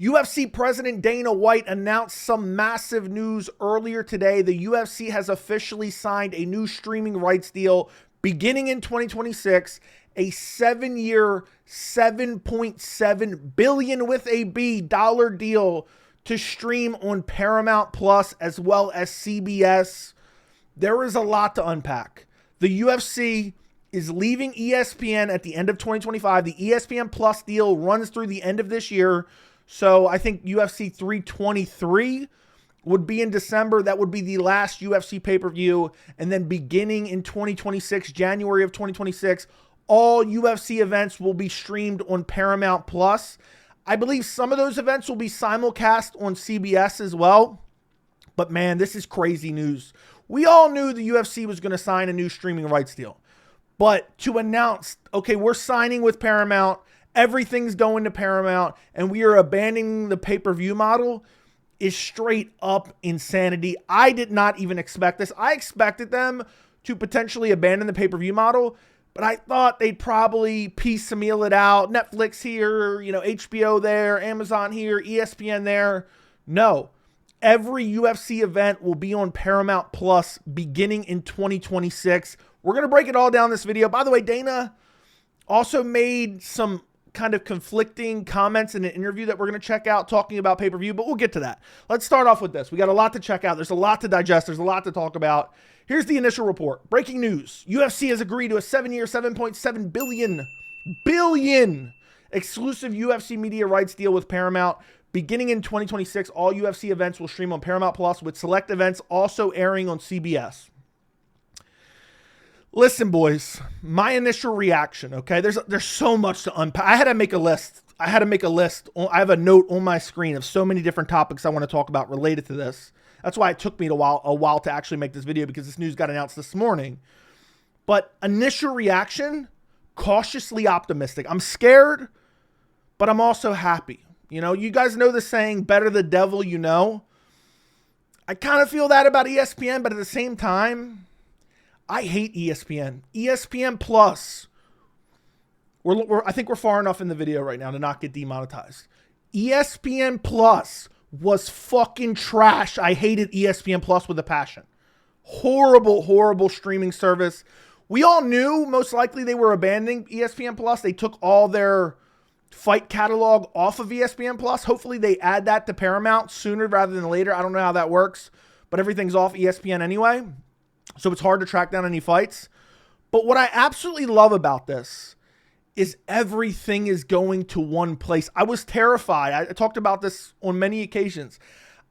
UFC President Dana White announced some massive news earlier today. The UFC has officially signed a new streaming rights deal beginning in 2026, a 7-year, $7.7 billion with a B dollar deal to stream on Paramount Plus as well as CBS. There is a lot to unpack. The UFC is leaving ESPN at the end of 2025. The ESPN Plus deal runs through the end of this year. So I think UFC 323 would be in December. That would be the last UFC pay-per-view. And then beginning in 2026, January of 2026, all UFC events will be streamed on Paramount Plus. I believe some of those events will be simulcast on CBS as well. But man, this is crazy news. We all knew the UFC was going to sign a new streaming rights deal. But to announce, okay, we're signing with Paramount, everything's going to Paramount, and we are abandoning the pay-per-view model is straight up insanity. I did not even expect this. I expected them to potentially abandon the pay-per-view model, but I thought they'd probably piecemeal it out. Netflix here, HBO there, Amazon here, ESPN there. No. Every UFC event will be on Paramount Plus beginning in 2026. We're going to break it all down in this video. By the way, Dana also made some kind of conflicting comments in an interview that we're going to check out talking about pay-per-view, but we'll get to that. Let's start off with this. We got a lot to check out. There's a lot to digest. There's a lot to talk about. Here's the initial report. Breaking news. UFC has agreed to a 7-year, $7.7 billion exclusive UFC media rights deal with Paramount. Beginning in 2026, all UFC events will stream on Paramount Plus, with select events also airing on CBS. Listen, boys, my initial reaction, okay? There's so much to unpack. I had to make a list. I have a note on my screen of so many different topics I want to talk about related to this. That's why it took me a while to actually make this video, because this news got announced this morning. But initial reaction, cautiously optimistic. I'm scared, but I'm also happy. You guys know the saying, better the devil you know. I kind of feel that about ESPN, but at the same time, I hate ESPN. ESPN Plus. I think we're far enough in the video right now to not get demonetized. ESPN Plus was fucking trash. I hated ESPN Plus with a passion. Horrible, horrible streaming service. We all knew most likely they were abandoning ESPN Plus. They took all their fight catalog off of ESPN Plus. Hopefully they add that to Paramount sooner rather than later. I don't know how that works, but everything's off ESPN anyway. So it's hard to track down any fights. But what I absolutely love about this is everything is going to one place. I was terrified. I talked about this on many occasions.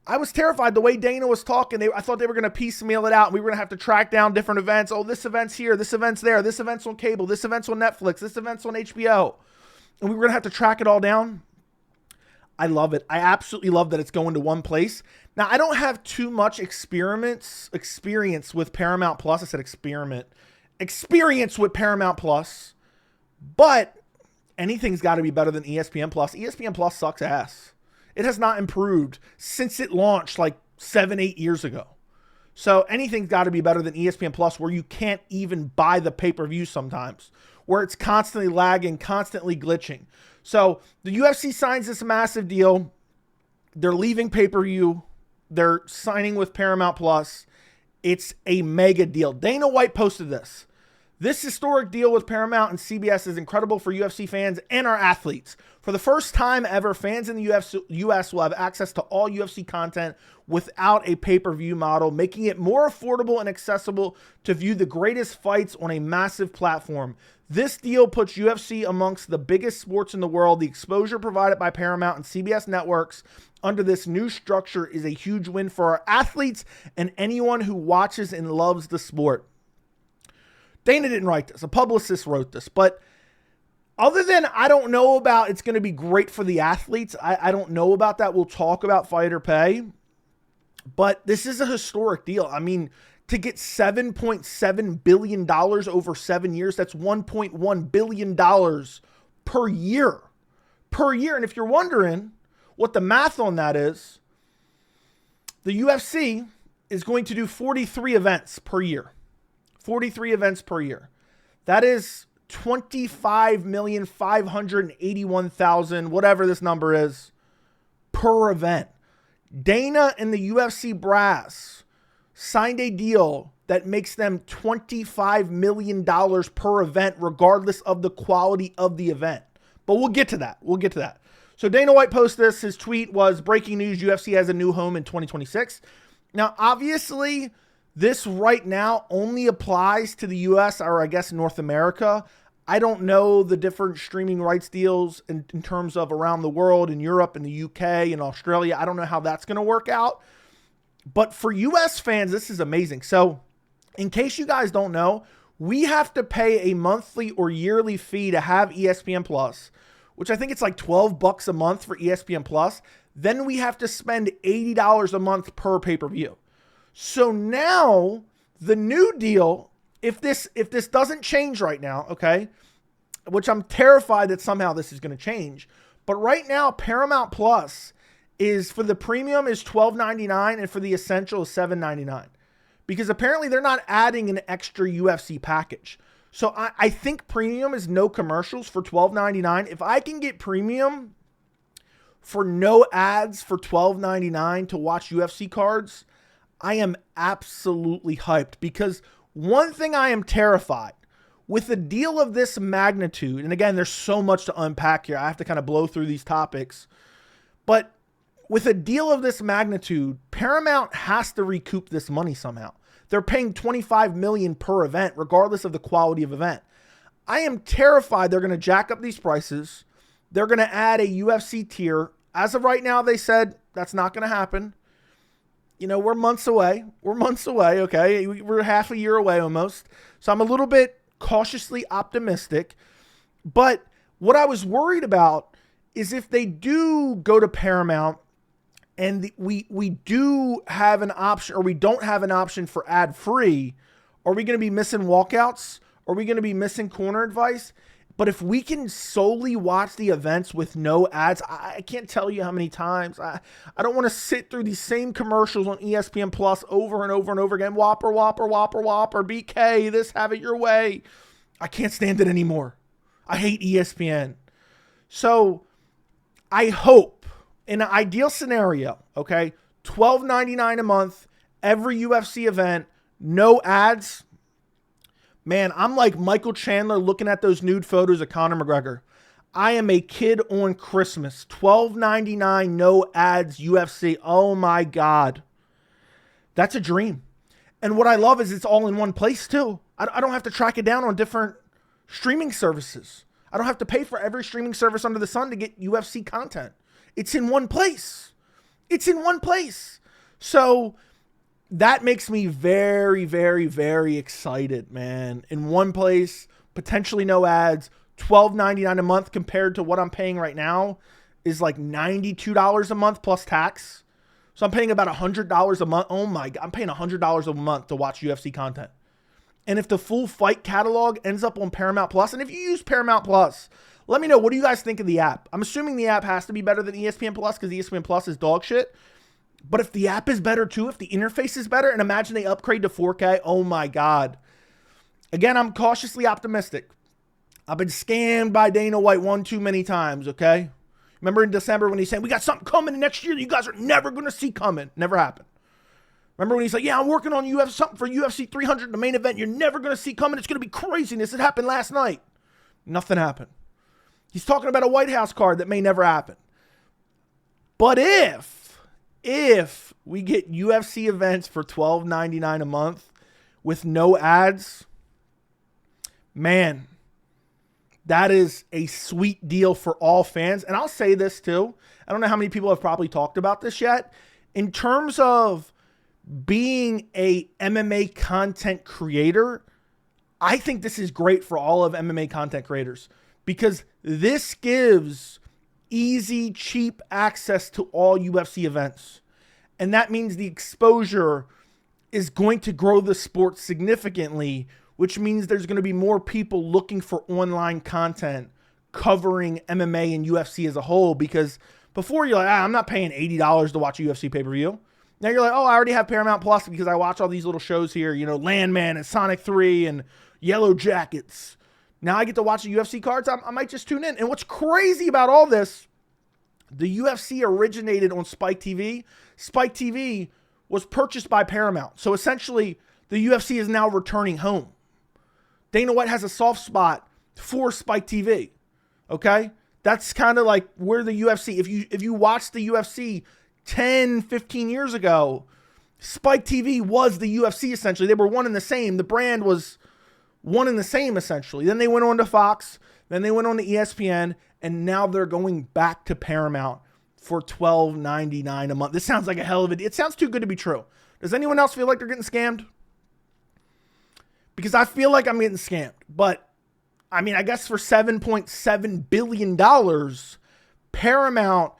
I was terrified the way Dana was talking. I thought they were going to piecemeal it out, and we were going to have to track down different events. Oh, this event's here, this event's there, this event's on cable, this event's on Netflix, this event's on HBO. And we were going to have to track it all down. I love it. I absolutely love that it's going to one place. Now, I don't have too much experience with Paramount Plus. I said experience with Paramount Plus, but anything's got to be better than ESPN Plus. ESPN Plus sucks ass. It has not improved since it launched like 7-8 years ago. So anything's got to be better than ESPN Plus, where you can't even buy the pay-per-view sometimes, where it's constantly lagging, constantly glitching. So the UFC signs this massive deal. They're leaving pay-per-view. They're signing with Paramount Plus. It's a mega deal. Dana White posted this. This historic deal with Paramount and CBS is incredible for UFC fans and our athletes. For the first time ever, fans in the US will have access to all UFC content without a pay-per-view model, making it more affordable and accessible to view the greatest fights on a massive platform. This deal puts UFC amongst the biggest sports in the world. The exposure provided by Paramount and CBS networks under this new structure is a huge win for our athletes and anyone who watches and loves the sport. Dana didn't write this. A publicist wrote this. But other than I don't know about it's going to be great for the athletes, I don't know about that. We'll talk about fighter pay. But this is a historic deal. I mean, to get $7.7 billion over 7 years, that's $1.1 billion per year. Per year. And if you're wondering what the math on that is, the UFC is going to do 43 events per year. 43 events per year. That is 25,581,000, whatever this number is, per event. Dana and the UFC brass signed a deal that makes them $25 million per event, regardless of the quality of the event. But we'll get to that. So Dana White posted this. His tweet was, breaking news, UFC has a new home in 2026. Now, obviously, this right now only applies to the US, or I guess North America. I don't know the different streaming rights deals in terms of around the world, in Europe, in the UK, in Australia. I don't know how that's going to work out. But for US fans, this is amazing. So in case you guys don't know, we have to pay a monthly or yearly fee to have ESPN Plus, which I think it's like $12 a month for ESPN Plus. Then we have to spend $80 a month per pay-per-view. So now the new deal, if this doesn't change right now, okay, which I'm terrified that somehow this is going to change, but right now Paramount Plus is, for the premium, is $12.99 and for the essential is $7.99, because apparently they're not adding an extra UFC package. So I think premium is no commercials for $12.99. If I can get premium for no ads for $12.99 to watch UFC cards, I am absolutely hyped, because one thing I am terrified with a deal of this magnitude, and again, there's so much to unpack here. I have to kind of blow through these topics, but with a deal of this magnitude, Paramount has to recoup this money somehow. They're paying $25 million per event, regardless of the quality of event. I am terrified they're going to jack up these prices. They're going to add a UFC tier. As of right now, they said that's not going to happen. You know, we're months away. Okay? We're half a year away almost. So I'm a little bit cautiously optimistic. But what I was worried about is if they do go to Paramount and we do have an option, or we don't have an option for ad-free, are we going to be missing walkouts? Are we going to be missing corner advice? But if we can solely watch the events with no ads, I can't tell you how many times. I don't want to sit through these same commercials on ESPN Plus over and over and over again. Whopper, BK, this, have it your way. I can't stand it anymore. I hate ESPN. So I hope, in an ideal scenario, okay, $12.99 a month, every UFC event, no ads. Man, I'm like Michael Chandler looking at those nude photos of Conor McGregor. I am a kid on Christmas. $12.99, no ads, UFC. Oh my God. That's a dream. And what I love is it's all in one place too. I don't have to track it down on different streaming services. I don't have to pay for every streaming service under the sun to get UFC content. It's in one place. So that makes me very, very, very excited, man. In one place, potentially no ads, $12.99 a month compared to what I'm paying right now is like $92 a month plus tax. So I'm paying about $100 a month. Oh my God, I'm paying $100 a month to watch UFC content. And if the full fight catalog ends up on Paramount Plus, and if you use Paramount Plus, let me know, what do you guys think of the app? I'm assuming the app has to be better than ESPN Plus because ESPN Plus is dog shit. But if the app is better too, if the interface is better, and imagine they upgrade to 4K, oh my God. Again, I'm cautiously optimistic. I've been scammed by Dana White one too many times, okay? Remember in December when he's saying, we got something coming next year you guys are never going to see coming. Never happened. Remember when he's like, yeah, I'm working on something for UFC 300, the main event you're never going to see coming. It's going to be craziness. It happened last night. Nothing happened. He's talking about a White House card that may never happen. But if we get UFC events for $12.99 a month with no ads, man, that is a sweet deal for all fans. And I'll say this too. I don't know how many people have probably talked about this yet. In terms of being a MMA content creator, I think this is great for all of MMA content creators, because this gives easy, cheap access to all UFC events. And that means the exposure is going to grow the sport significantly, which means there's going to be more people looking for online content covering MMA and UFC as a whole. Because before you're like, I'm not paying $80 to watch a UFC pay-per-view. Now you're like, I already have Paramount Plus because I watch all these little shows here, Landman and Sonic 3 and Yellow Jackets. Now I get to watch the UFC cards. I might just tune in. And what's crazy about all this, The UFC originated on Spike TV. Spike TV was purchased by Paramount. So essentially, the UFC is now returning home. Dana White has a soft spot for Spike TV. Okay? That's kind of like where the UFC, if you watched the UFC 10, 15 years ago, Spike TV was the UFC essentially. They were one and the same. The brand was one and the same essentially. Then they went on to Fox, then they went on to ESPN, and now they're going back to Paramount for $12.99 a month. This sounds like a hell of a deal. It sounds too good to be true. Does anyone else feel like they're getting scammed? Because I feel like I'm getting scammed. But, I mean, I guess for $7.7 billion, Paramount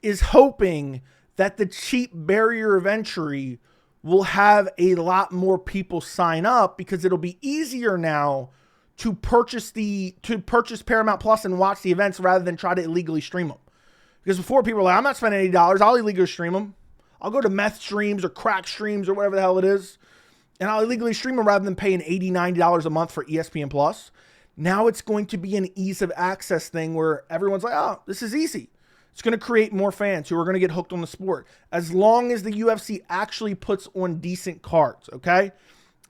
is hoping that the cheap barrier of entry will have a lot more people sign up because it'll be easier now to purchase Paramount Plus and watch the events rather than try to illegally stream them. Because before people were like, I'm not spending $80, I'll illegally stream them. I'll go to meth streams or crack streams or whatever the hell it is, and I'll illegally stream them rather than paying $80, $90 a month for ESPN Plus. Now it's going to be an ease of access thing where everyone's like, oh, this is easy. It's going to create more fans who are going to get hooked on the sport as long as the UFC actually puts on decent cards, okay?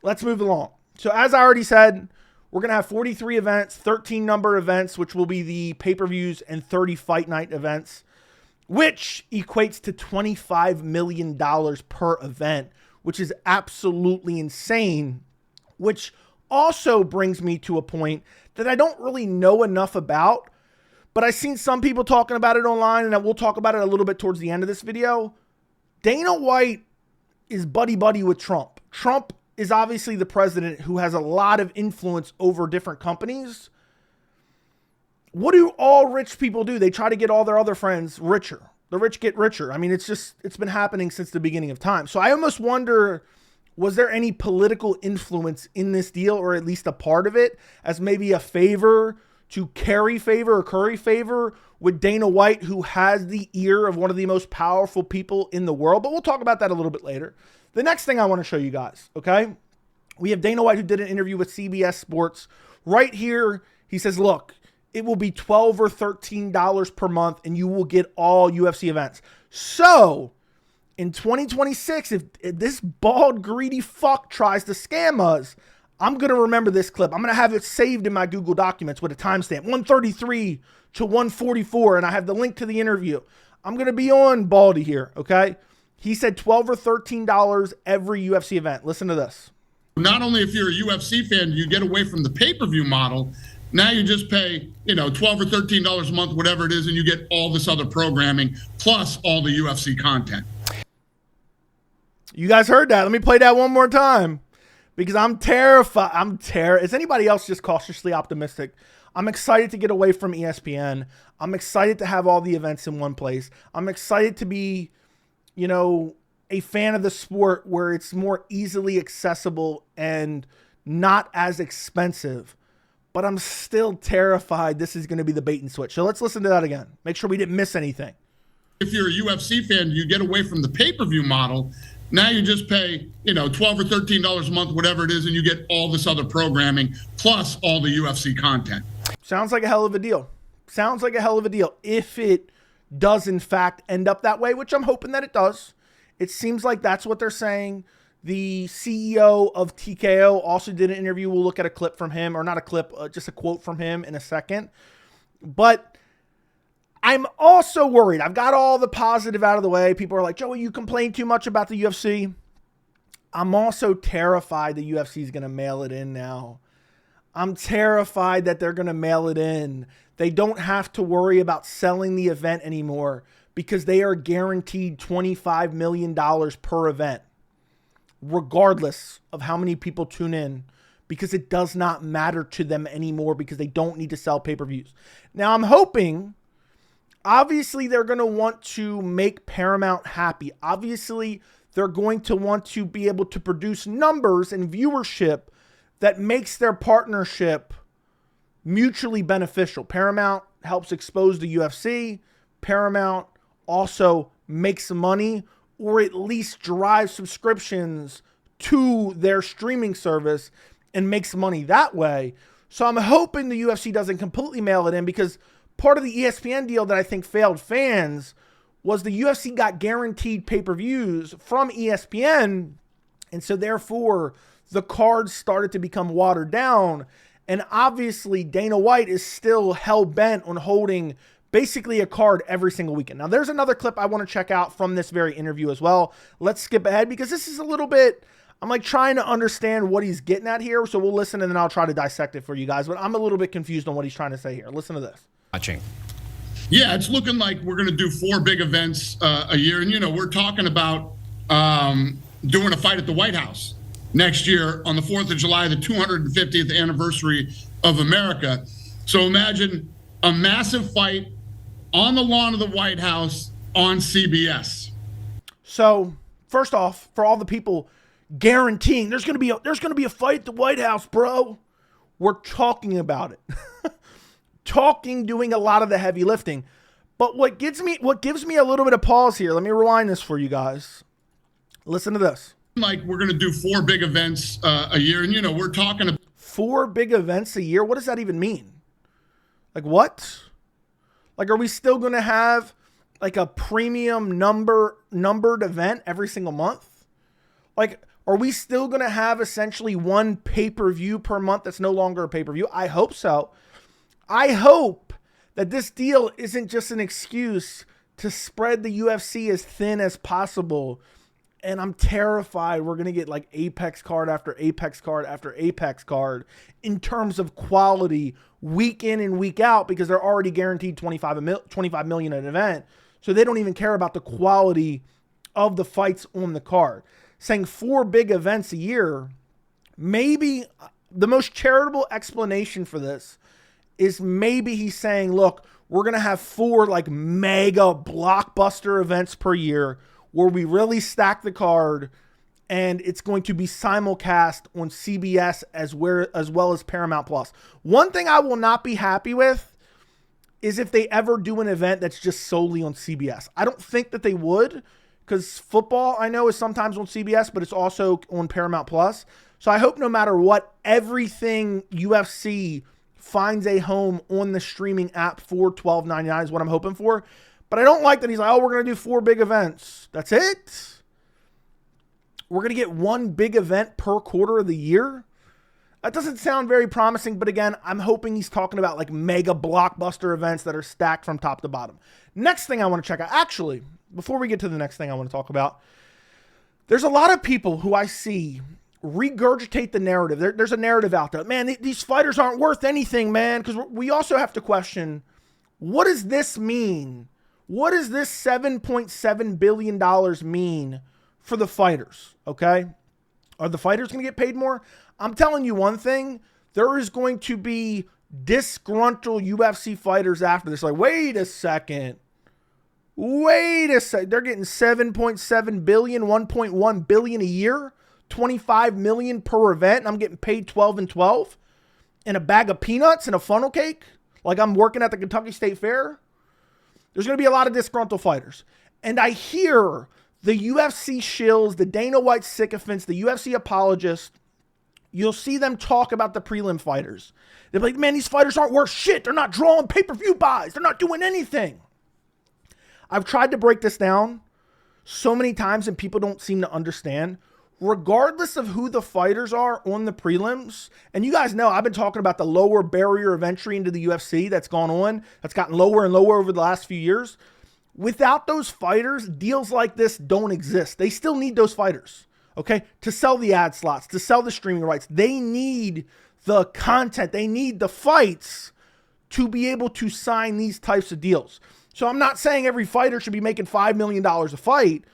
Let's move along. So as I already said, we're going to have 43 events, 13 number events, which will be the pay-per-views, and 30 fight night events, which equates to $25 million per event, which is absolutely insane, which also brings me to a point that I don't really know enough about, but I've seen some people talking about it online, and we'll talk about it a little bit towards the end of this video. Dana White is buddy-buddy with Trump. Trump is obviously the president who has a lot of influence over different companies. What do all rich people do? They try to get all their other friends richer. The rich get richer. I mean, it's been happening since the beginning of time. So I almost wonder, was there any political influence in this deal, or at least a part of it, as maybe a favor to curry favor with Dana White, who has the ear of one of the most powerful people in the world? But we'll talk about that a little bit later. The next thing I want to show you guys, okay? We have Dana White, who did an interview with CBS Sports. Right here, he says, look, it will be $12 or $13 per month, and you will get all UFC events. So, in 2026, if this bald, greedy fuck tries to scam us, I'm going to remember this clip. I'm going to have it saved in my Google Documents with a timestamp, 133 to 144, and I have the link to the interview. I'm going to be on Baldy here, okay? He said $12 or $13 every UFC event. Listen to this. Not only if you're a UFC fan, you get away from the pay-per-view model. Now you just pay, $12 or $13 a month, whatever it is, and you get all this other programming plus all the UFC content. You guys heard that. Let me play that one more time because I'm terrified. Is anybody else just cautiously optimistic? I'm excited to get away from ESPN. I'm excited to have all the events in one place. I'm excited to be, a fan of the sport where it's more easily accessible and not as expensive. But I'm still terrified this is going to be the bait and switch. So let's listen to that again. Make sure we didn't miss anything. If you're a UFC fan, you get away from the pay-per-view model. Now you just pay, $12 or $13 a month, whatever it is, and you get all this other programming plus all the UFC content. Sounds like a hell of a deal. Sounds like a hell of a deal. If it does, in fact, end up that way, which I'm hoping that it does. It seems like that's what they're saying. The CEO of TKO also did an interview. We'll look at a clip from him, or not a clip, just a quote from him in a second. But I'm also worried. I've got all the positive out of the way. People are like, Joey, you complain too much about the UFC. I'm also terrified the UFC is going to mail it in now. I'm terrified that they're going to mail it in. They don't have to worry about selling the event anymore because they are guaranteed $25 million per event, regardless of how many people tune in, because it does not matter to them anymore because they don't need to sell pay-per-views. Now, I'm hoping, obviously, they're going to want to make Paramount happy. Obviously, they're going to want to be able to produce numbers and viewership that makes their partnership mutually beneficial. Paramount helps expose the UFC. Paramount also makes money, or at least drives subscriptions to their streaming service and makes money that way. So I'm hoping the UFC doesn't completely mail it in, because part of the ESPN deal that I think failed fans was the UFC got guaranteed pay-per-views from ESPN, and so therefore the cards started to become watered down. And obviously Dana White is still hell-bent on holding basically a card every single weekend. Now there's another clip I want to check out from this very interview as well. Let's skip ahead because this is a little bit, I'm like trying to understand what he's getting at here. So we'll listen and then I'll try to dissect it for you guys. But I'm a little bit confused on what he's trying to say here. Listen to this. Watching. Yeah, it's looking like we're going to do 4 big events a year. And, you know, we're talking about doing a fight at the White House next year on the 4th of July, the 250th anniversary of America. So imagine a massive fight on the lawn of the White House on CBS. So first off, for all the people guaranteeing there's going to be a fight at the White House, bro, we're talking about it. Doing a lot of the heavy lifting. But what gives me a little bit of pause here, let me rewind this for you guys. Listen to this. Like we're going to do 4 big events a year. And, you know, we're talking about 4 big events a year. What does that even mean? Like what? Like, are we still going to have like a premium numbered event every single month? Like, are we still going to have essentially 1 pay-per-view per month that's no longer a pay-per-view? I hope so. I hope that this deal isn't just an excuse to spread the UFC as thin as possible. And I'm terrified we're going to get like Apex card after Apex card after Apex card in terms of quality week in and week out because they're already guaranteed $25 million an event. So they don't even care about the quality of the fights on the card. Saying 4 big events a year, maybe the most charitable explanation for this is maybe he's saying, look, we're going to have 4 like mega blockbuster events per year where we really stack the card and it's going to be simulcast on CBS as well as Paramount Plus. One thing I will not be happy with is if they ever do an event that's just solely on CBS. I don't think that they would because football, I know, is sometimes on CBS, but it's also on Paramount Plus. So I hope no matter what, everything UFC finds a home on the streaming app for $12.99 is what I'm hoping for. But I don't like that he's like, oh, we're going to do 4 big events. That's it? We're going to get 1 big event per quarter of the year? That doesn't sound very promising. But again, I'm hoping he's talking about like mega blockbuster events that are stacked from top to bottom. Next thing I want to check out. Actually, before we get to the next thing I want to talk about, there's a lot of people who I see regurgitate the narrative. There's a narrative out there. Man, these fighters aren't worth anything, man. Because we also have to question, what does this mean? What does this $7.7 billion mean for the fighters? Okay. Are the fighters going to get paid more? I'm telling you one thing. There is going to be disgruntled UFC fighters after this. Like, wait a second. They're getting $7.7 billion, $1.1 billion a year. $25 million per event, and I'm getting paid 12 and 12 and a bag of peanuts and a funnel cake like I'm working at the Kentucky State Fair. There's going to be a lot of disgruntled fighters. And I hear the UFC shills, the Dana White sycophants, the UFC apologists, you'll see them talk about the prelim fighters. They're like, man, these fighters aren't worth shit. They're not drawing pay-per-view buys. They're not doing anything. I've tried to break this down so many times and people don't seem to understand. Regardless of who the fighters are on the prelims, and you guys know I've been talking about the lower barrier of entry into the UFC that's gone on, that's gotten lower and lower over the last few years. Without those fighters, deals like this don't exist. They still need those fighters, okay, to sell the ad slots, to sell the streaming rights. They need the content. They need the fights to be able to sign these types of deals. So I'm not saying every fighter should be making $5 million a fight,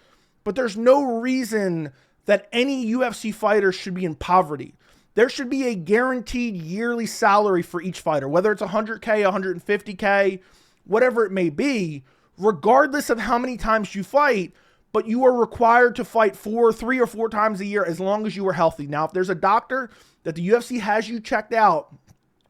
but there's no reason that any UFC fighter should be in poverty. There should be a guaranteed yearly salary for each fighter, whether it's $100K, $150K, whatever it may be, regardless of how many times you fight, but you are required to fight 3 or 4 times a year as long as you are healthy. Now, if there's a doctor that the UFC has you checked out,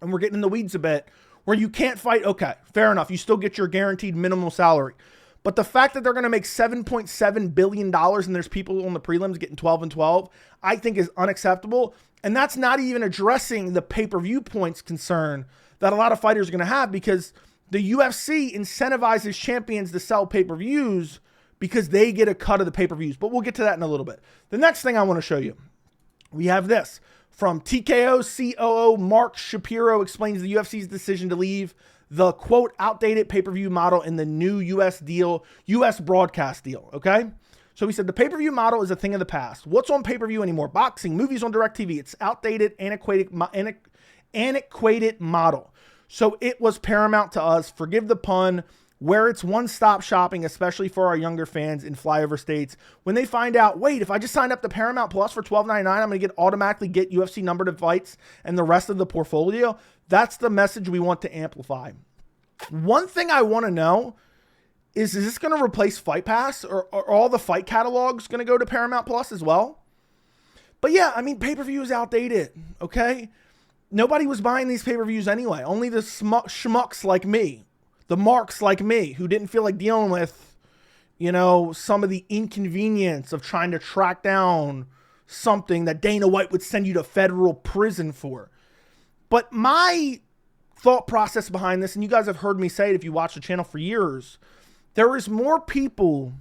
and we're getting in the weeds a bit, where you can't fight, okay, fair enough. You still get your guaranteed minimum salary. But the fact that they're going to make $7.7 billion and there's people on the prelims getting 12 and 12, I think is unacceptable. And that's not even addressing the pay-per-view points concern that a lot of fighters are going to have because the UFC incentivizes champions to sell pay-per-views because they get a cut of the pay-per-views. But we'll get to that in a little bit. The next thing I want to show you, we have this from TKO COO Mark Shapiro explains the UFC's decision to leave the quote outdated pay-per-view model in the new US broadcast deal. Okay. So he said the pay-per-view model is a thing of the past. What's on pay-per-view anymore? Boxing, movies on DirecTV. It's outdated, antiquated model. So it was paramount to us, forgive the pun, where it's one-stop shopping, especially for our younger fans in flyover states. When they find out, wait, if I just signed up to Paramount Plus for $12.99, I'm going to automatically get UFC numbered fights and the rest of the portfolio. That's the message we want to amplify. One thing I want to know is this going to replace Fight Pass, or are all the fight catalogs going to go to Paramount Plus as well? But yeah, I mean, pay-per-view is outdated, okay? Nobody was buying these pay-per-views anyway. Only the schmucks like me, the marks like me, who didn't feel like dealing with, you know, some of the inconvenience of trying to track down something that Dana White would send you to federal prison for. But my thought process behind this, and you guys have heard me say it if you watch the channel for years, there is more people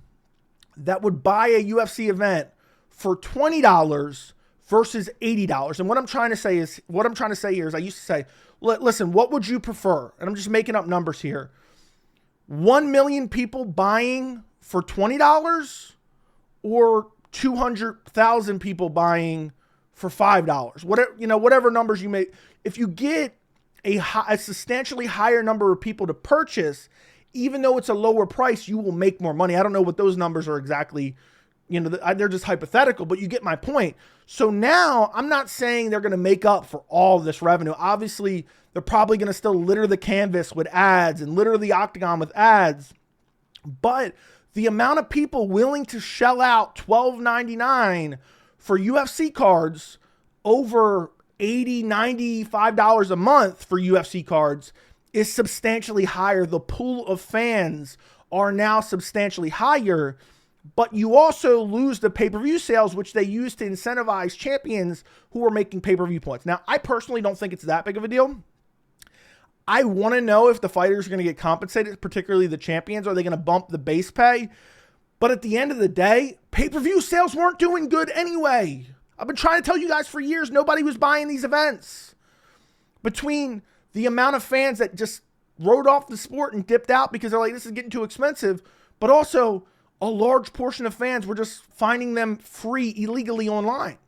that would buy a UFC event for $20 versus $80. And what I'm trying to say here is I used to say, listen, what would you prefer? And I'm just making up numbers here. 1 million people buying for $20 or 200,000 people buying for $5? Whatever numbers you make. If you get a substantially higher number of people to purchase, even though it's a lower price, you will make more money. I don't know what those numbers are exactly. They're just hypothetical, but you get my point. So now I'm not saying they're going to make up for all this revenue. Obviously, they're probably going to still litter the canvas with ads and litter the octagon with ads. But the amount of people willing to shell out $12.99 for UFC cards over $80, $95 a month for UFC cards is substantially higher. The pool of fans are now substantially higher, but you also lose the pay-per-view sales, which they use to incentivize champions who are making pay-per-view points. Now, I personally don't think it's that big of a deal. I want to know if the fighters are going to get compensated, particularly the champions. Are they going to bump the base pay? But at the end of the day, pay-per-view sales weren't doing good anyway. I've been trying to tell you guys for years, nobody was buying these events. Between the amount of fans that just wrote off the sport and dipped out because they're like, this is getting too expensive, but also a large portion of fans were just finding them free illegally online.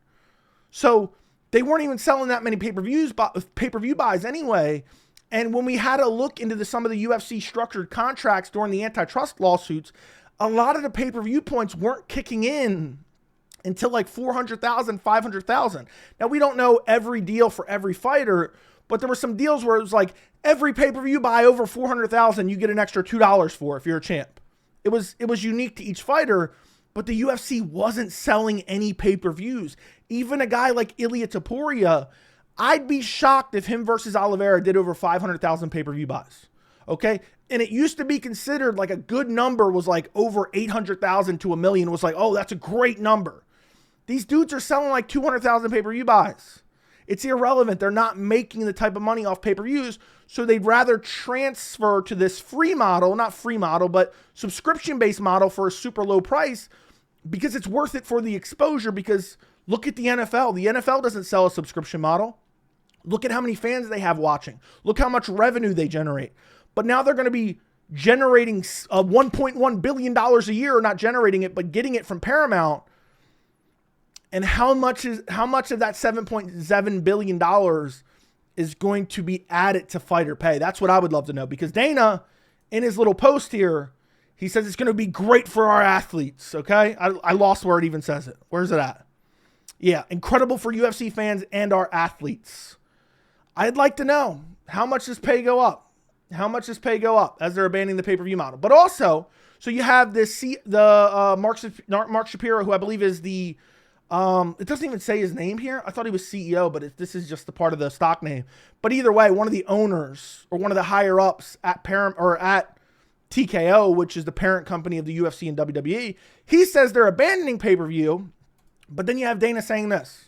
So they weren't even selling that many pay-per-view buys anyway. And when we had a look into some of the UFC structured contracts during the antitrust lawsuits, a lot of the pay-per-view points weren't kicking in until like 400,000, 500,000. Now, we don't know every deal for every fighter, but there were some deals where it was like every pay-per-view buy over 400,000, you get an extra $2 for if you're a champ. It was unique to each fighter, but the UFC wasn't selling any pay-per-views. Even a guy like Ilia Topuria, I'd be shocked if him versus Oliveira did over 500,000 pay-per-view buys. Okay? And it used to be considered like a good number was like over 800,000 to 1 million was like, oh, that's a great number. These dudes are selling like 200,000 pay-per-view buys. It's irrelevant. They're not making the type of money off pay-per-views, so they'd rather transfer to this but subscription-based model for a super low price because it's worth it for the exposure. Because look at the NFL. The NFL doesn't sell a subscription model. Look at how many fans they have watching. Look how much revenue they generate. But now they're going to be generating $1.1 billion a year, not generating it, but getting it from Paramount. And how much of that $7.7 billion is going to be added to fighter pay? That's what I would love to know. Because Dana, in his little post here, he says it's going to be great for our athletes. Okay? I lost where it even says it. Where's it at? Yeah, incredible for UFC fans and our athletes. I'd like to know, how much does pay go up? How much does pay go up as they're abandoning the pay-per-view model? But also, so you have Mark Shapiro, who I believe is the it doesn't even say his name here. I thought he was CEO, but this is just the part of the stock name. But either way, one of the owners or one of the higher ups at at TKO, which is the parent company of the UFC and WWE, he says they're abandoning pay-per-view. But then you have Dana saying this.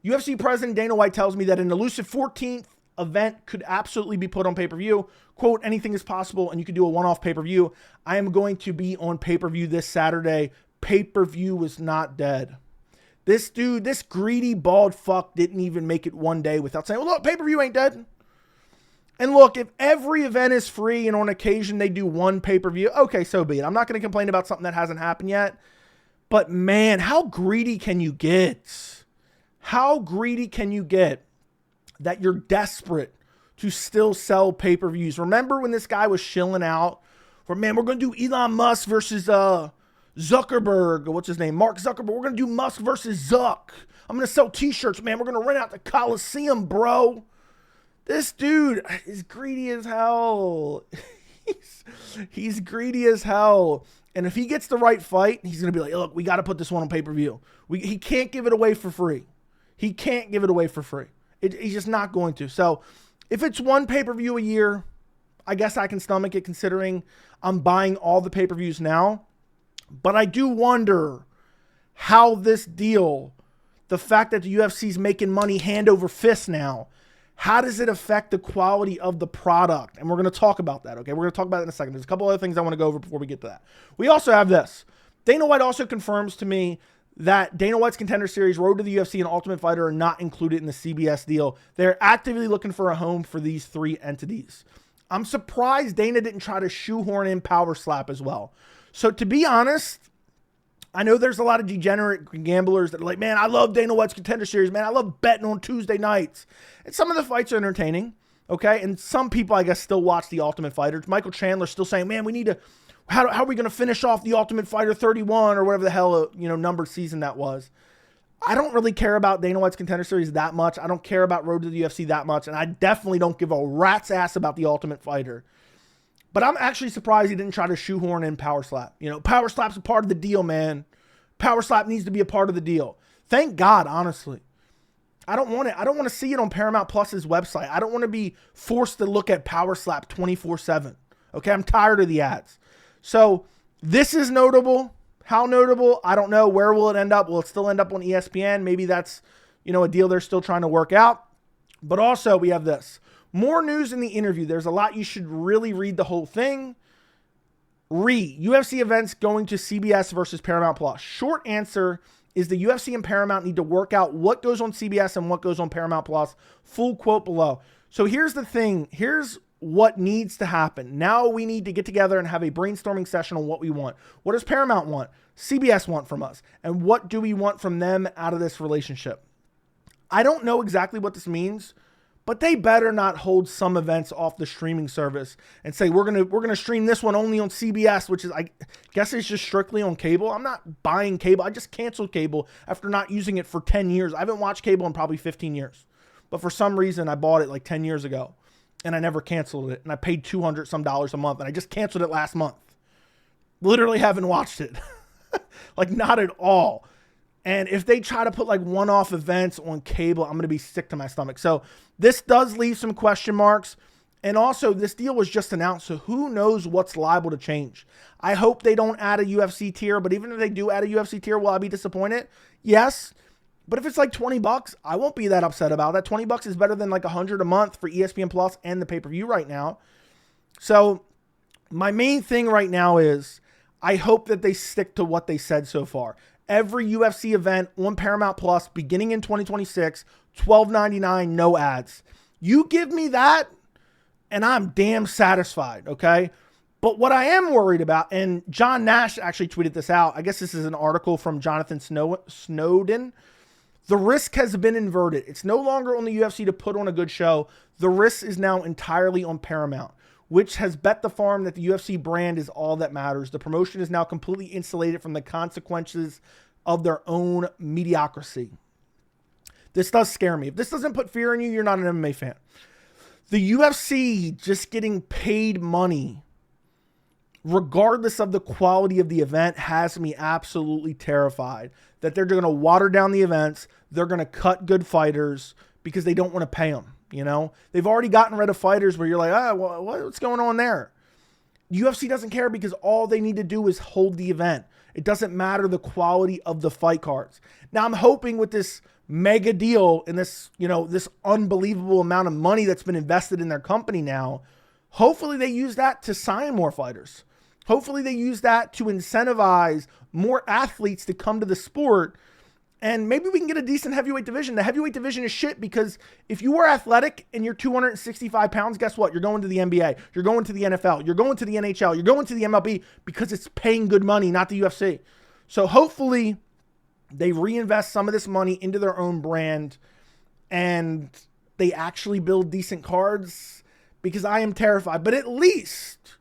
UFC president Dana White tells me that an elusive 14th event could absolutely be put on pay-per-view. Quote, anything is possible, and you could do a one-off pay-per-view. I am going to be on pay-per-view this Saturday. Pay-per-view was not dead. This dude, this greedy bald fuck didn't even make it one day without saying, well, look, pay-per-view ain't dead. And look, if every event is free and on occasion they do one pay-per-view, okay, so be it. I'm not going to complain about something that hasn't happened yet. But man, how greedy can you get? How greedy can you get that you're desperate to still sell pay-per-views? Remember when this guy was shilling out for, man, we're going to do Elon Musk versus Zuckerberg, or what's his name? Mark Zuckerberg. We're going to do Musk versus Zuck. I'm going to sell t-shirts, man. We're going to rent out the Coliseum, bro. This dude is greedy as hell. he's greedy as hell. And if he gets the right fight, he's going to be like, look, we got to put this one on pay-per-view. He can't give it away for free. He can't give it away for free. He's just not going to. So if it's one pay-per-view a year, I guess I can stomach it considering I'm buying all the pay-per-views now. But I do wonder how this deal, the fact that the UFC is making money hand over fist now, how does it affect the quality of the product? And we're going to talk about that, okay? We're going to talk about it in a second. There's a couple other things I want to go over before we get to that. We also have this. Dana White also confirms to me that Dana White's Contender Series, Road to the UFC, and Ultimate Fighter are not included in the CBS deal. They're actively looking for a home for these three entities. I'm surprised Dana didn't try to shoehorn in Power Slap as well. So to be honest, I know there's a lot of degenerate gamblers that are like, man, I love Dana White's Contender Series. Man, I love betting on Tuesday nights. And some of the fights are entertaining, okay? And some people, I guess, still watch The Ultimate Fighter. Michael Chandler's still saying, man, we need to, how are we going to finish off The Ultimate Fighter 31 or whatever the hell, numbered season that was. I don't really care about Dana White's Contender Series that much. I don't care about Road to the UFC that much. And I definitely don't give a rat's ass about The Ultimate Fighter. But I'm actually surprised he didn't try to shoehorn in Power Slap. Power Slap's a part of the deal, man. Power Slap needs to be a part of the deal. Thank God, honestly. I don't want it. I don't want to see it on Paramount Plus's website. I don't want to be forced to look at Power Slap 24/7. Okay, I'm tired of the ads. So this is notable. How notable? I don't know. Where will it end up? Will it still end up on ESPN? Maybe that's, a deal they're still trying to work out. But also we have this. More news in the interview. There's a lot. You should really read the whole thing. UFC events going to CBS versus Paramount Plus. Short answer is the UFC and Paramount need to work out what goes on CBS and what goes on Paramount Plus. Full quote below. So here's the thing. Here's what needs to happen. Now we need to get together and have a brainstorming session on what we want. What does Paramount want? CBS want from us? And what do we want from them out of this relationship? I don't know exactly what this means, but they better not hold some events off the streaming service and say, we're gonna stream this one only on CBS, which is, I guess it's just strictly on cable. I'm not buying cable. I just canceled cable after not using it for 10 years. I haven't watched cable in probably 15 years. But for some reason, I bought it like 10 years ago and I never canceled it. And I paid $200 some a month and I just canceled it last month. Literally haven't watched it. Like not at all. And if they try to put like one-off events on cable, I'm going to be sick to my stomach. So this does leave some question marks. And also this deal was just announced. So who knows what's liable to change? I hope they don't add a UFC tier, but even if they do add a UFC tier, will I be disappointed? Yes. But if it's like $20, I won't be that upset about that. $20 is better than like $100 a month for ESPN Plus and the pay-per-view right now. So my main thing right now is I hope that they stick to what they said so far. Every UFC event on Paramount Plus beginning in 2026, $12.99, no ads. You give me that, and I'm damn satisfied, okay? But what I am worried about, and John Nash actually tweeted this out. I guess this is an article from Jonathan Snowden. The risk has been inverted. It's no longer on the UFC to put on a good show. The risk is now entirely on Paramount, which has bet the farm that the UFC brand is all that matters. The promotion is now completely insulated from the consequences of their own mediocrity. This does scare me. If this doesn't put fear in you, you're not an MMA fan. The UFC just getting paid money, regardless of the quality of the event, has me absolutely terrified that they're going to water down the events. They're going to cut good fighters because they don't want to pay them. They've already gotten rid of fighters where you're like, what's going on there? UFC doesn't care because all they need to do is hold the event. It doesn't matter the quality of the fight cards. Now I'm hoping with this mega deal and this, this unbelievable amount of money that's been invested in their company now, hopefully they use that to sign more fighters. Hopefully they use that to incentivize more athletes to come to the sport. And maybe we can get a decent heavyweight division. The heavyweight division is shit because if you are athletic and you're 265 pounds, guess what? You're going to the NBA. You're going to the NFL. You're going to the NHL. You're going to the MLB because it's paying good money, not the UFC. So hopefully they reinvest some of this money into their own brand and they actually build decent cards because I am terrified. But at least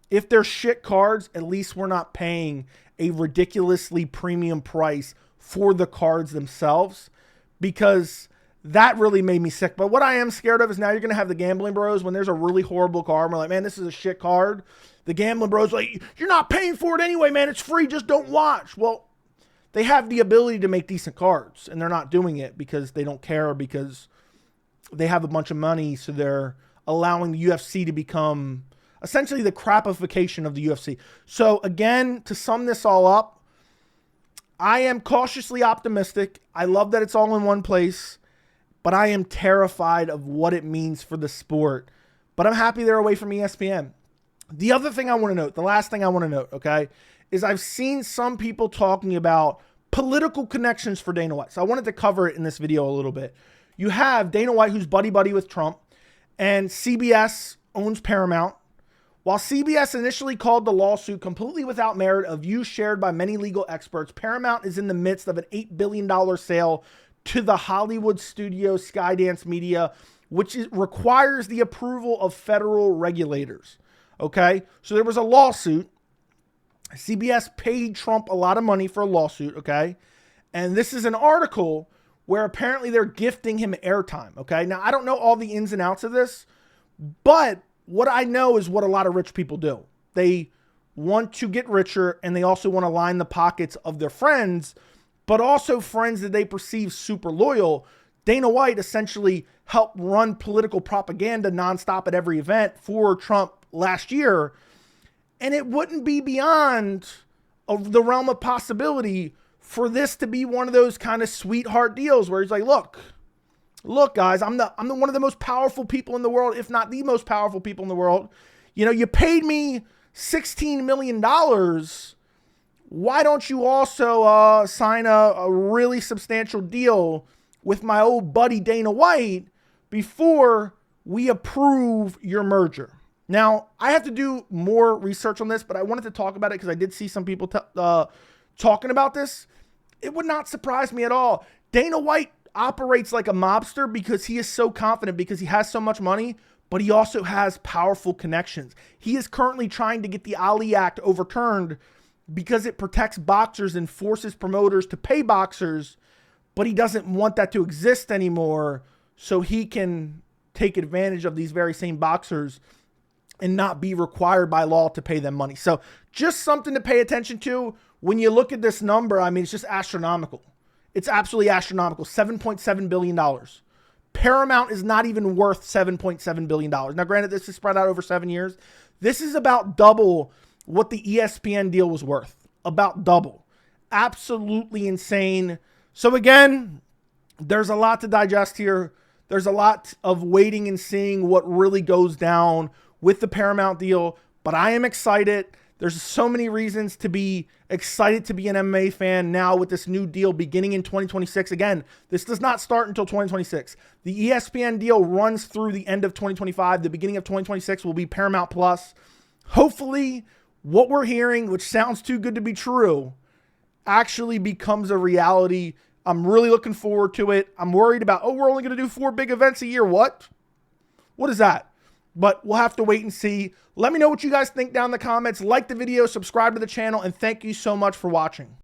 if they're shit cards, at least we're not paying a ridiculously premium price for the cards themselves, because that really made me sick. But what I am scared of is now you're going to have the gambling bros when there's a really horrible card. We're like, man, this is a shit card. The gambling bros like, you're not paying for it anyway, man. It's free. Just don't watch. Well, they have the ability to make decent cards and they're not doing it because they don't care, because they have a bunch of money. So they're allowing the UFC to become essentially the crapification of the UFC. So again, to sum this all up, I am cautiously optimistic. I love that it's all in one place, but I am terrified of what it means for the sport. But I'm happy they're away from ESPN. The other thing I want to note, the last thing I want to note, okay, is I've seen some people talking about political connections for Dana White. So I wanted to cover it in this video a little bit. You have Dana White, who's buddy-buddy with Trump, and CBS owns Paramount. While CBS initially called the lawsuit completely without merit, a view shared by many legal experts, Paramount is in the midst of an $8 billion sale to the Hollywood studio Skydance Media, which requires the approval of federal regulators. Okay, so there was a lawsuit. CBS paid Trump a lot of money for a lawsuit, okay? And this is an article where apparently they're gifting him airtime, okay? Now, I don't know all the ins and outs of this, but what I know is what a lot of rich people do. They want to get richer and they also want to line the pockets of their friends, but also friends that they perceive super loyal. Dana White essentially helped run political propaganda nonstop at every event for Trump last year. And it wouldn't be beyond the realm of possibility for this to be one of those kind of sweetheart deals where he's like, look, guys, I'm the one of the most powerful people in the world, if not the most powerful people in the world. You paid me $16 million. Why don't you also sign a really substantial deal with my old buddy Dana White before we approve your merger? Now, I have to do more research on this, but I wanted to talk about it because I did see some people talking about this. It would not surprise me at all. Dana White operates like a mobster because he is so confident, because he has so much money, but he also has powerful connections. He is currently trying to get the Ali Act overturned because it protects boxers and forces promoters to pay boxers, but he doesn't want that to exist anymore so he can take advantage of these very same boxers and not be required by law to pay them money. So just something to pay attention to. When you look at this number, I mean, it's just astronomical. It's absolutely astronomical. $7.7 billion. Paramount is not even worth $7.7 billion. Now, granted, this is spread out over 7 years. This is about double what the ESPN deal was worth. About double. Absolutely insane. So again, there's a lot to digest here. There's a lot of waiting and seeing what really goes down with the Paramount deal. But I am excited. There's so many reasons to be excited to be an MMA fan now with this new deal beginning in 2026. Again, this does not start until 2026. The ESPN deal runs through the end of 2025. The beginning of 2026 will be Paramount Plus. Hopefully, what we're hearing, which sounds too good to be true, actually becomes a reality. I'm really looking forward to it. I'm worried about, we're only going to do 4 big events a year. What is that? But we'll have to wait and see. Let me know what you guys think down in the comments. Like the video, subscribe to the channel, and thank you so much for watching.